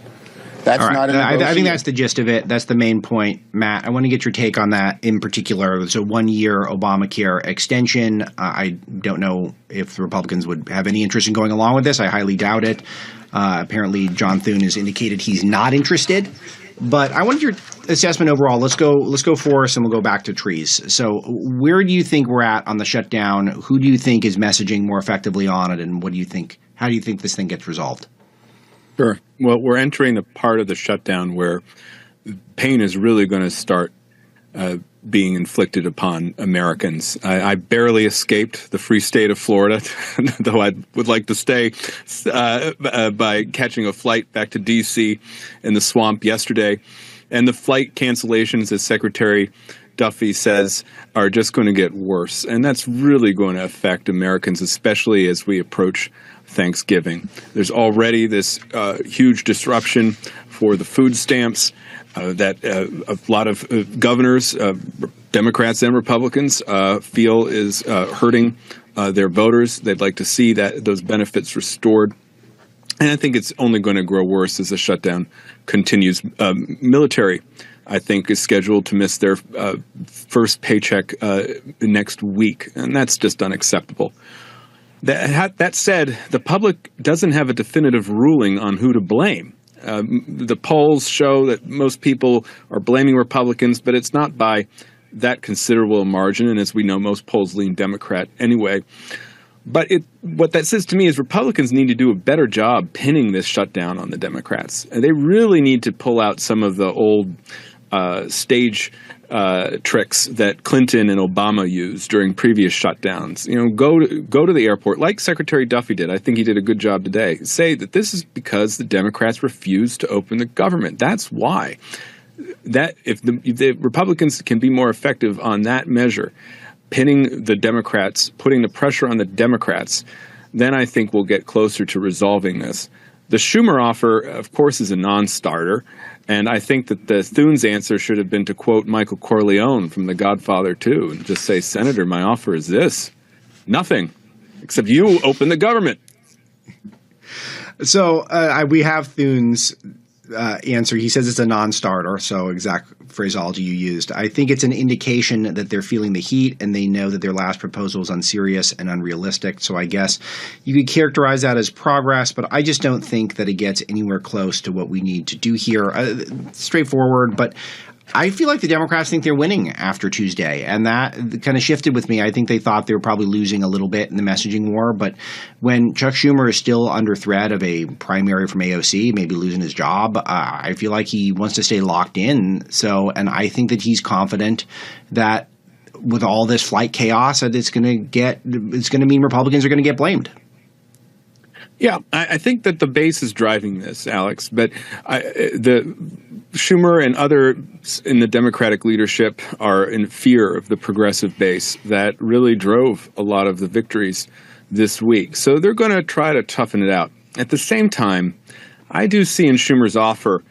That's all right. not I think that's the gist of it. That's the main point, Matt. I want to get your take on that in particular. It's a one-year Obamacare extension. I don't know if the Republicans would have any interest in going along with this. I highly doubt it. Apparently, John Thune has indicated he's not interested. But I wanted your assessment overall. Let's go forests and we'll go back to trees. So where do you think we're at on the shutdown? Who do you think is messaging more effectively on it? And what do you think? How do you think this thing gets resolved? Sure. Well, we're entering the part of the shutdown where pain is really going to start being inflicted upon Americans. I barely escaped the free state of Florida, though I would like to stay, by catching a flight back to D.C. in the swamp yesterday. And the flight cancellations, as Secretary Duffy says, are just going to get worse. And that's really going to affect Americans, especially as we approach Thanksgiving. There's already this huge disruption for the food stamps that a lot of governors, Democrats and Republicans, feel is hurting their voters. They'd like to see that those benefits restored. And I think it's only going to grow worse as the shutdown continues. Military, I think, is scheduled to miss their first paycheck next week, and that's just unacceptable. That said, the public doesn't have a definitive ruling on who to blame. The polls show that most people are blaming Republicans, but it's not by that considerable a margin, and as we know, most polls lean Democrat anyway. But what that says to me is Republicans need to do a better job pinning this shutdown on the Democrats. And they really need to pull out some of the old stage tricks that Clinton and Obama used during previous shutdowns. You know, go to the airport like Secretary Duffy did. I think he did a good job today. Say that this is because the Democrats refused to open the government. That's why. That if the Republicans can be more effective on that measure, pinning the Democrats, putting the pressure on the Democrats, then I think we'll get closer to resolving this. The Schumer offer, of course, is a non-starter, and I think that the Thune's answer should have been to quote Michael Corleone from The Godfather 2 and just say, Senator, my offer is this. Nothing, except you open the government. So we have Thune's answer. He says it's a non-starter, so exact phraseology you used. I think it's an indication that they're feeling the heat and they know that their last proposal is unserious and unrealistic. So I guess you could characterize that as progress, but I just don't think that it gets anywhere close to what we need to do here. Straightforward, but I feel like the Democrats think they're winning after Tuesday, and that kind of shifted with me. I think they thought they were probably losing a little bit in the messaging war, but when Chuck Schumer is still under threat of a primary from AOC, maybe losing his job, I feel like he wants to stay locked in. And I think that he's confident that with all this flight chaos, that it's going to mean Republicans are going to get blamed. I think that the base is driving this, Alex, but the Schumer and others in the Democratic leadership are in fear of the progressive base that really drove a lot of the victories this week. So they're going to try to toughen it out. At the same time, I do see in Schumer's offer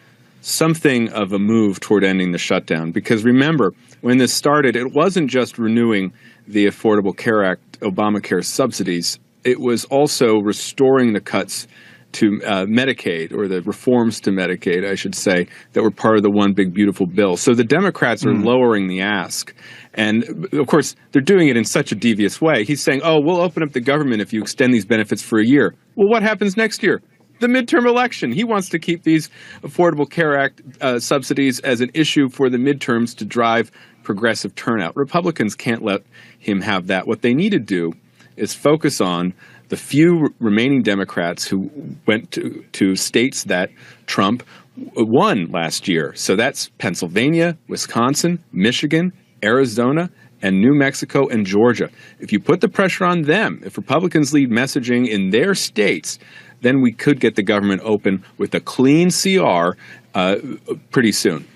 something of a move toward ending the shutdown, because remember, when this started, it wasn't just renewing the Affordable Care Act, Obamacare subsidies. It was also restoring the cuts to Medicaid, or the reforms to Medicaid, I should say, that were part of the One Big Beautiful Bill. So the Democrats are lowering the ask. And, of course, they're doing it in such a devious way. He's saying, oh, we'll open up the government if you extend these benefits for a year. Well, what happens next year? The midterm election. He wants to keep these Affordable Care Act subsidies as an issue for the midterms to drive progressive turnout. Republicans can't let him have that. What they need to do is focus on the few remaining Democrats who went to states that Trump won last year. So that's Pennsylvania, Wisconsin, Michigan, Arizona, and New Mexico and Georgia. If you put the pressure on them, if Republicans lead messaging in their states, then we could get the government open with a clean CR pretty soon.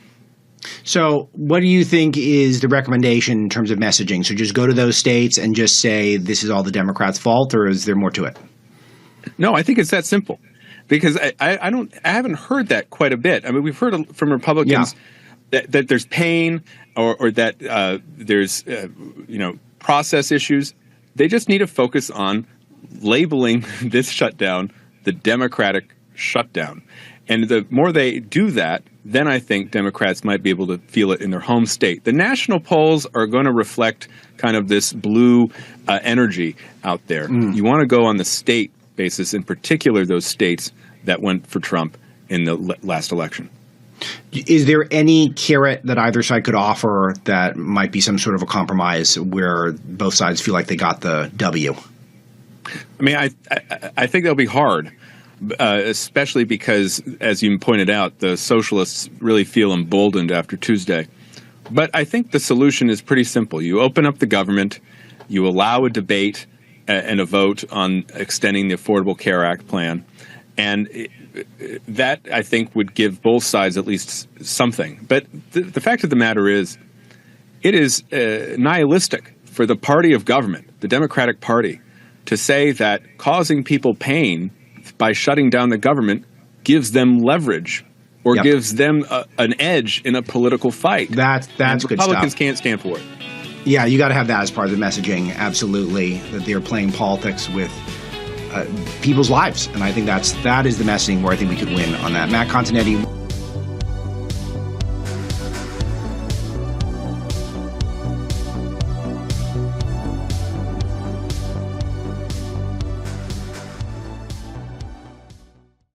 So what do you think is the recommendation in terms of messaging? So just go to those states and just say this is all the Democrats' fault, or is there more to it? No, I think it's that simple, because I haven't heard that quite a bit. I mean, we've heard from Republicans that there's pain or that there's process issues. They just need to focus on labeling this shutdown the Democratic shutdown. And the more they do that, then I think Democrats might be able to feel it in their home state. The national polls are going to reflect kind of this blue energy out there. You want to go on the state basis, in particular those states that went for Trump in the last election. Is there any carrot that either side could offer that might be some sort of a compromise where both sides feel like they got the W? I mean, I think that'll be hard. Especially because, as you pointed out, the socialists really feel emboldened after Tuesday. But I think the solution is pretty simple. You open up the government, you allow a debate and a vote on extending the Affordable Care Act plan, and that, I think, would give both sides at least something. But the fact of the matter is, it is nihilistic for the party of government, the Democratic Party, to say that causing people pain by shutting down the government gives them leverage or gives them an edge in a political fight. That's good Republicans stuff. Can't stand for it. Yeah, you got to have that as part of the messaging. Absolutely, that they're playing politics with people's lives, and I think that is the messaging where I think we could win on that. Matt Contenetti.